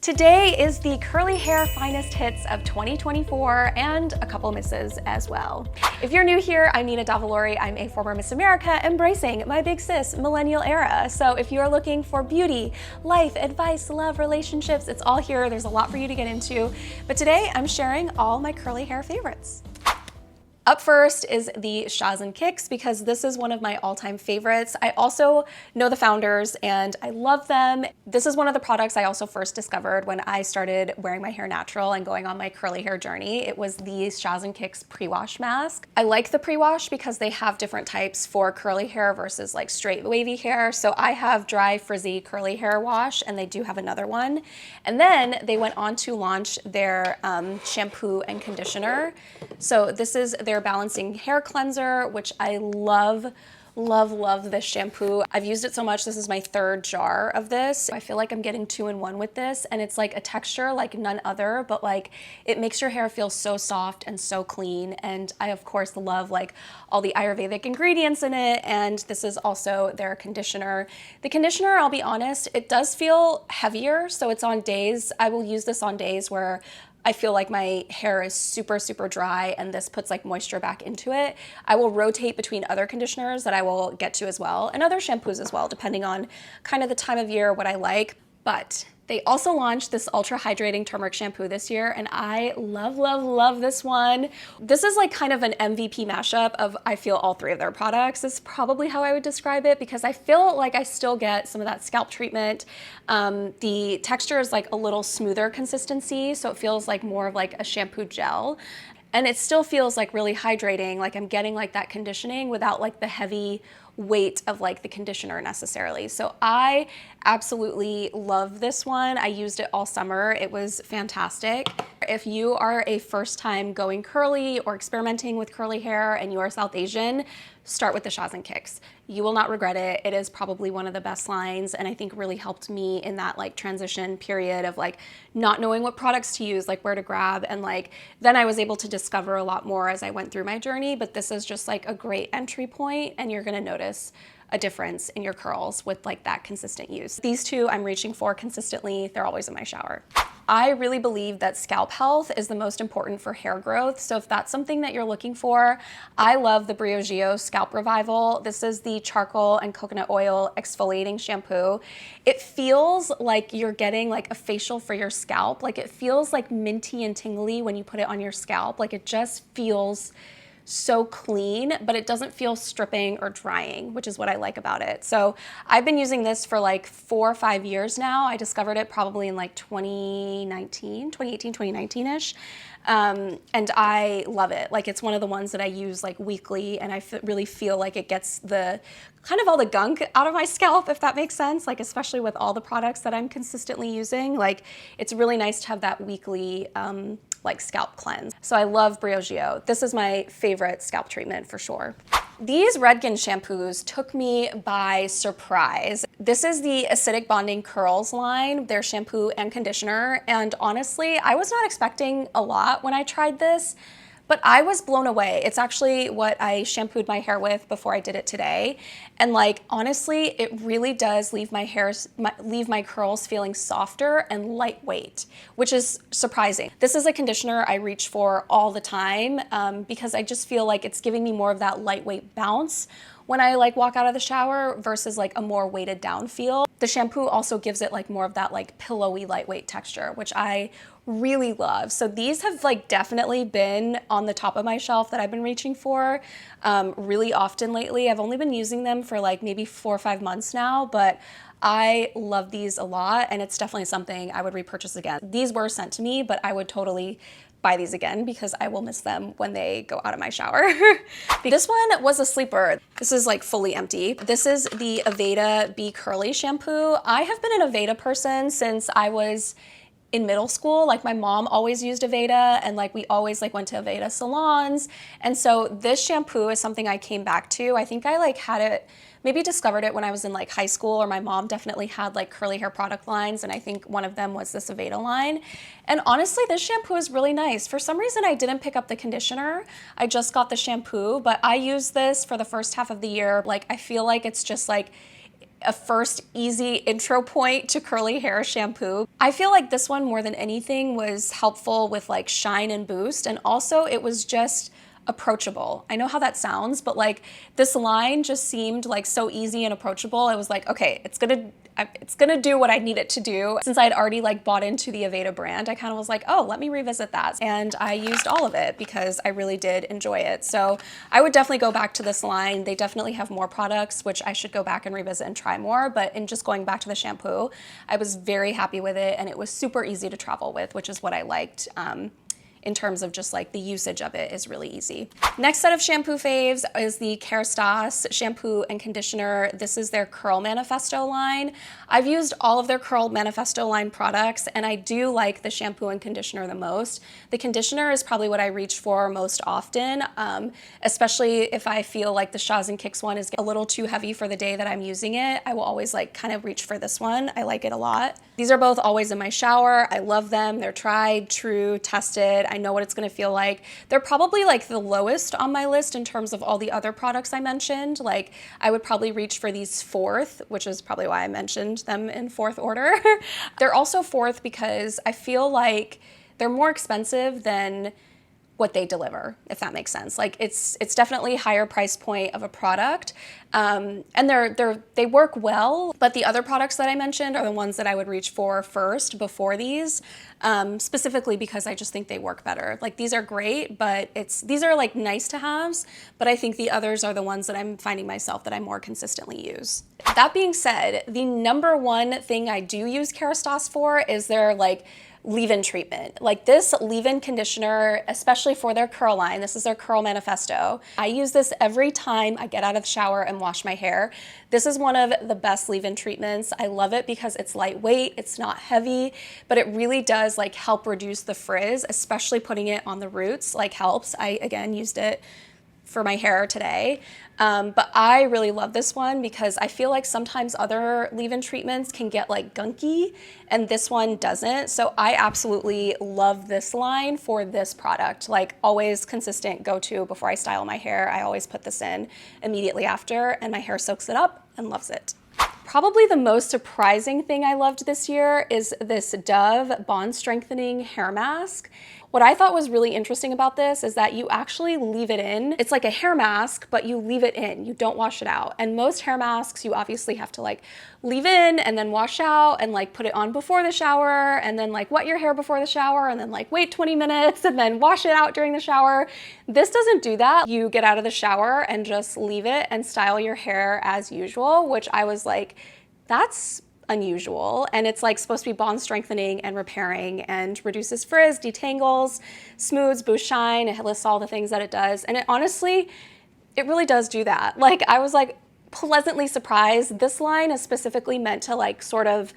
Today is the curly hair finest hits of 2024 and a couple misses as well. If you're new here, I'm Nina Davallori. I'm a former Miss America embracing my big sis millennial era. So if you're looking for beauty, life, advice, love, relationships, it's all here. There's a lot for you to get into. But today I'm sharing all my curly hair favorites. Up first is the Shaz Kiks because this is one of my all-time favorites. I also know the founders and I love them. This is one of the products I also first discovered when I started wearing my hair natural and going on my curly hair journey. It was the Shaz Kiks pre-wash mask. I like the pre-wash because they have different types for curly hair versus like straight wavy hair. So I have dry frizzy curly hair wash and they do have another one. And then they went on to launch their shampoo and conditioner. So this is their balancing hair cleanser, which I love this shampoo. I've used it so much. This is my third jar of this. I feel like I'm getting 2-in-1 with this, and it's like a texture like none other, but like it makes your hair feel so soft and so clean. And I of course love like all the Ayurvedic ingredients in it, and this is also their conditioner. The conditioner, I'll be honest, it does feel heavier, so it's on days, I will use this on days where I feel like my hair is super dry and this puts like moisture back into it. I will rotate between other conditioners that I will get to as well, and other shampoos as well, depending on kind of the time of year, what I like. But they also launched this ultra hydrating turmeric shampoo this year, and I love this one. This is like kind of an MVP mashup of, I feel, all three of their products. This is probably how I would describe it because I feel like I still get some of that scalp treatment. The texture is like a little smoother consistency, so it feels like more of like a shampoo gel. And it still feels like really hydrating, like I'm getting like that conditioning without like the heavy weight of like the conditioner necessarily. So I absolutely love this one. I used it all summer. It was fantastic. If you are a first time going curly or experimenting with curly hair and you are South Asian, start with the Shaz Kiks. You will not regret it. It is probably one of the best lines, and I think really helped me in that like transition period of like not knowing what products to use, like where to grab, and like then I was able to discover a lot more as I went through my journey. But this is just like a great entry point, and you're gonna notice a difference in your curls with like that consistent use. These two I'm reaching for consistently. They're always in my shower. I really believe that scalp health is the most important for hair growth. So if that's something that you're looking for, I love the Briogeo Scalp Revival. This is the charcoal and coconut oil exfoliating shampoo. It feels like you're getting like a facial for your scalp. Like it feels like minty and tingly when you put it on your scalp. Like it just feels so clean, but it doesn't feel stripping or drying, which is what I like about it. So I've been using this for like 4 or 5 years now. I discovered it probably in like 2018, 2019-ish. And I love it. Like it's one of the ones that I use like weekly, and I really feel like it gets the kind of all the gunk out of my scalp, if that makes sense. Like especially with all the products that I'm consistently using, like it's really nice to have that weekly like scalp cleanse. So I love Briogeo. This is my favorite scalp treatment for sure. These Redken shampoos took me by surprise. This is the Acidic Bonding Curls line, their shampoo and conditioner. And honestly, I was not expecting a lot when I tried this, but I was blown away. It's actually what I shampooed my hair with before I did it today. And like, honestly, it really does leave leave my curls feeling softer and lightweight, which is surprising. This is a conditioner I reach for all the time because I just feel like it's giving me more of that lightweight bounce when I like walk out of the shower versus like a more weighted down feel. The shampoo also gives it like more of that like pillowy lightweight texture, which I really love. So these have like definitely been on the top of my shelf that I've been reaching for really often lately. I've only been using them for like maybe 4 or 5 months now, but I love these a lot, and it's definitely something I would repurchase again. These were sent to me, but I would totally buy these again because I will miss them when they go out of my shower. This one was a sleeper. This is like fully empty. This is the Aveda Be Curly shampoo. I have been an Aveda person since I was in middle school. Like my mom always used Aveda, and like we always like went to Aveda salons. And so this shampoo is something I came back to. I think I like had it, maybe discovered it when I was in like high school, or my mom definitely had like curly hair product lines, and I think one of them was this Aveda line. And honestly, this shampoo is really nice. For some reason, I didn't pick up the conditioner. I just got the shampoo, but I used this for the first half of the year. Like I feel like it's just like, a first easy intro point to curly hair shampoo. I feel like this one more than anything was helpful with like shine and boost, and also it was just approachable. I know how that sounds, but like this line just seemed like so easy and approachable. I was like, okay, it's gonna do what I need it to do. Since I'd already like bought into the Aveda brand, I kind of was like, oh, let me revisit that. And I used all of it because I really did enjoy it. So I would definitely go back to this line. They definitely have more products, which I should go back and revisit and try more. But in just going back to the shampoo, I was very happy with it, and it was super easy to travel with, which is what I liked. In terms of just like the usage of it is really easy. Next set of shampoo faves is the Kerastase shampoo and conditioner. This is their Curl Manifesto line. I've used all of their Curl Manifesto line products, and I do like the shampoo and conditioner the most. The conditioner is probably what I reach for most often, especially if I feel like the Shaz Kiks one is a little too heavy for the day that I'm using it. I will always like kind of reach for this one. I like it a lot. These are both always in my shower. I love them. They're tried, true, tested. I know what it's gonna feel like. They're probably like the lowest on my list in terms of all the other products I mentioned. Like I would probably reach for these fourth, which is probably why I mentioned them in fourth order. They're also fourth because I feel like they're more expensive than what they deliver, if that makes sense. Like it's definitely higher price point of a product, and they work well. But the other products that I mentioned are the ones that I would reach for first before these, specifically because I just think they work better. Like these are great, but these are like nice to haves. But I think the others are the ones that I'm finding myself that I more consistently use. That being said, the number one thing I do use Kerastase for is their like leave-in treatment. Like this leave-in conditioner, especially for their curl line, this is their Curl Manifesto. I use this every time I get out of the shower and wash my hair. This is one of the best leave-in treatments. I love it because it's lightweight, it's not heavy, but it really does like help reduce the frizz, especially putting it on the roots, like helps. I, again, used it for my hair today. But I really love this one because I feel like sometimes other leave-in treatments can get like gunky and this one doesn't. So I absolutely love this line for this product. Like always consistent go-to before I style my hair. I always put this in immediately after and my hair soaks it up and loves it. Probably the most surprising thing I loved this year is this Dove Bond Strengthening Hair Mask. What I thought was really interesting about this is that you actually leave it in. It's like a hair mask, but you leave it in. You don't wash it out. And most hair masks, you obviously have to like leave in and then wash out and like put it on before the shower and then like wet your hair before the shower and then like wait 20 minutes and then wash it out during the shower. This doesn't do that. You get out of the shower and just leave it and style your hair as usual, which I was like, that's unusual. And it's like supposed to be bond strengthening and repairing and reduces frizz, detangles, smooths, boosts shine. It lists all the things that it does. And it honestly, it really does do that. Like I was like pleasantly surprised. This line is specifically meant to like sort of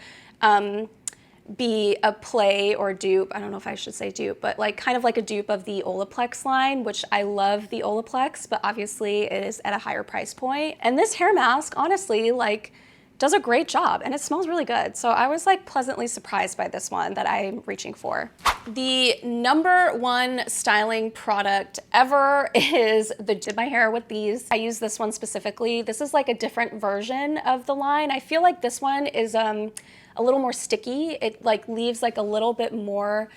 be a play or dupe. I don't know if I should say dupe, but like kind of like a dupe of the Olaplex line, which I love the Olaplex, but obviously it is at a higher price point. And this hair mask, honestly, like does a great job and it smells really good. So I was like pleasantly surprised by this one that I'm reaching for. The number one styling product ever is the Did My Hair with these. I use this one specifically. This is like a different version of the line. I feel like this one is a little more sticky. It like leaves like a little bit more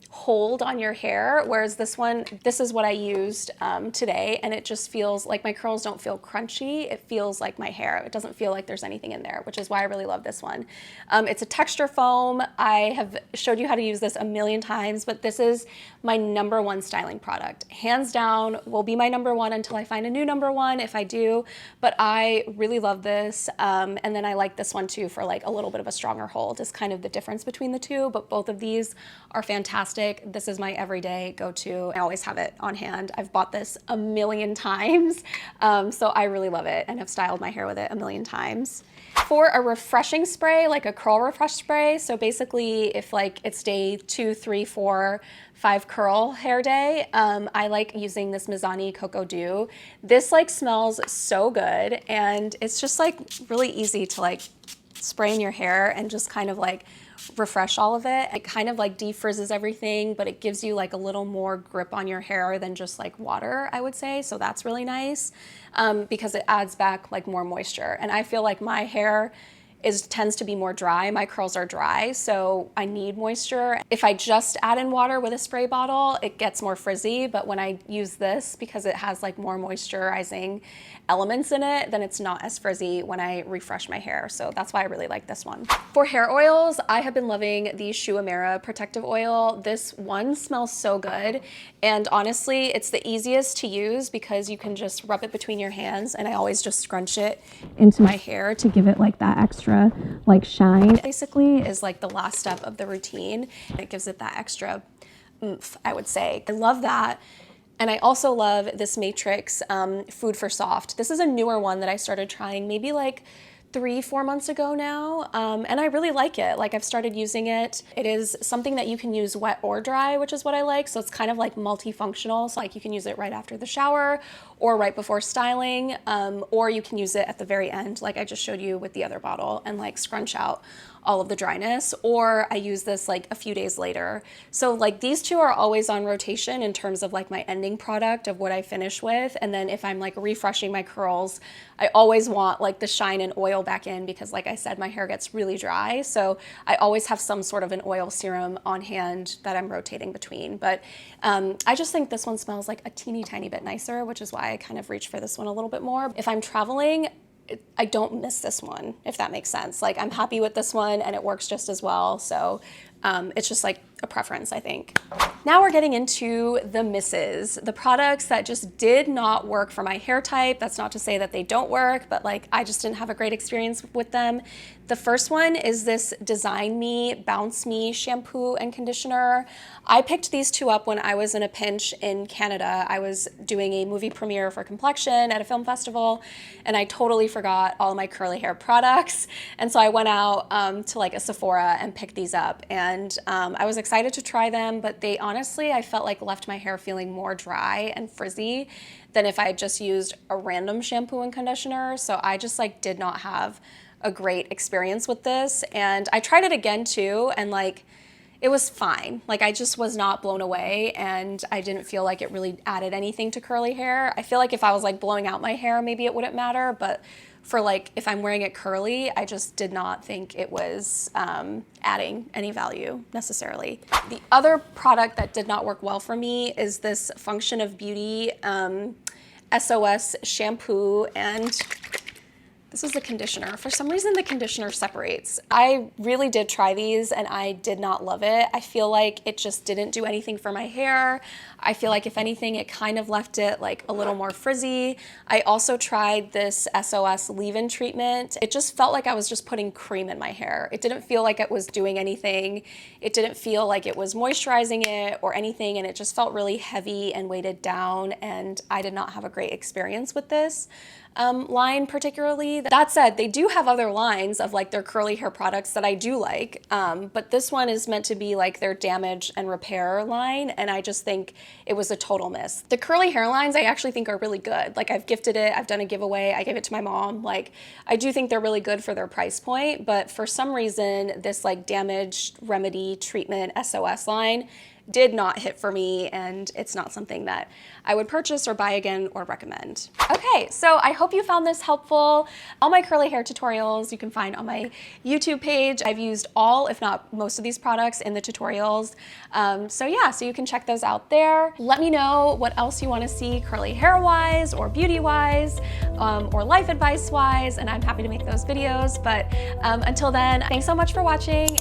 hold on your hair, whereas this one, this is what I used today, and it just feels like my curls don't feel crunchy. It feels like my hair. It doesn't feel like there's anything in there, which is why I really love this one. It's a texture foam. I have showed you how to use this a million times, but this is my number one styling product. Hands down, will be my number one until I find a new number one if I do, but I really love this. And then I like this one too for like a little bit of a stronger hold is kind of the difference between the two, but both of these are fantastic. This is my everyday go-to. I always have it on hand. I've bought this a million times, so I really love it and have styled my hair with it a million times. For a refreshing spray, like a curl refresh spray, so basically if like it's day 2, 3, 4, 5 curl hair day, I like using this Mizani Cocoa Dew. This like smells so good and it's just like really easy to like spray in your hair and just kind of like refresh all of it. It kind of like defrizzes everything, but it gives you like a little more grip on your hair than just like water, I would say. So that's really nice because it adds back like more moisture. And I feel like my hair tends to be more dry. My curls are dry, so I need moisture. If I just add in water with a spray bottle, it gets more frizzy, but when I use this, because it has like more moisturizing elements in it, then it's not as frizzy when I refresh my hair. So that's why I really like this one. For hair oils, I have been loving the Shu Uemura protective oil. This one smells so good. And honestly, it's the easiest to use because you can just rub it between your hands, and I always just scrunch it into my hair to give it like that extra like shine. Basically is like the last step of the routine. It gives it that extra oomph, I would say. I love that. And I also love this Matrix Food for Soft. This is a newer one that I started trying maybe like 3-4 months ago now, and I really like it. Like, I've started using it. It is something that you can use wet or dry, which is what I like. So it's kind of like multifunctional. So like you can use it right after the shower or right before styling, or you can use it at the very end, like I just showed you with the other bottle, and like scrunch out all of the dryness, or I use this like a few days later. So like these two are always on rotation in terms of like my ending product of what I finish with. And then if I'm like refreshing my curls, I always want like the shine and oil back in because like I said, my hair gets really dry. So I always have some sort of an oil serum on hand that I'm rotating between. But I just think this one smells like a teeny tiny bit nicer, which is why I kind of reach for this one a little bit more. If I'm traveling, I don't miss this one, if that makes sense. Like, I'm happy with this one and it works just as well. So it's just like a preference, I think. Now we're getting into the misses, the products that just did not work for my hair type. That's not to say that they don't work, but like I just didn't have a great experience with them. The first one is this Design Me, Bounce Me shampoo and conditioner. I picked these two up when I was in a pinch in Canada. I was doing a movie premiere for Complexion at a film festival, and I totally forgot all of my curly hair products. And so I went out to like a Sephora and picked these up, and I was excited to try them, but they honestly, I felt like left my hair feeling more dry and frizzy than if I had just used a random shampoo and conditioner. So I just like did not have a great experience with this. And I tried it again too, and like it was fine. Like, I just was not blown away, and I didn't feel like it really added anything to curly hair. I feel like if I was like blowing out my hair, maybe it wouldn't matter, but for like if I'm wearing it curly, I just did not think it was adding any value necessarily. The other product that did not work well for me is this Function of Beauty SOS shampoo, and this is the conditioner. For some reason, the conditioner separates. I really did try these and I did not love it. I feel like it just didn't do anything for my hair. I feel like if anything, it kind of left it like a little more frizzy. I also tried this SOS leave-in treatment. It just felt like I was just putting cream in my hair. It didn't feel like it was doing anything. It didn't feel like it was moisturizing it or anything, and it just felt really heavy and weighted down, and I did not have a great experience with this line particularly. That said, they do have other lines of like their curly hair products that I do like, but this one is meant to be like their damage and repair line, and I just think it was a total miss. The curly hair lines I actually think are really good. Like, I've gifted it, I've done a giveaway, I gave it to my mom. Like, I do think they're really good for their price point, but for some reason this like damage remedy treatment SOS line did not hit for me, and it's not something that I would purchase or buy again or recommend. Okay, so I hope you found this helpful. All my curly hair tutorials you can find on my YouTube page. I've used all, if not most of these products in the tutorials. So yeah, so you can check those out there. Let me know what else you want to see curly hair wise or beauty wise or life advice wise, and I'm happy to make those videos. But until then, thanks so much for watching.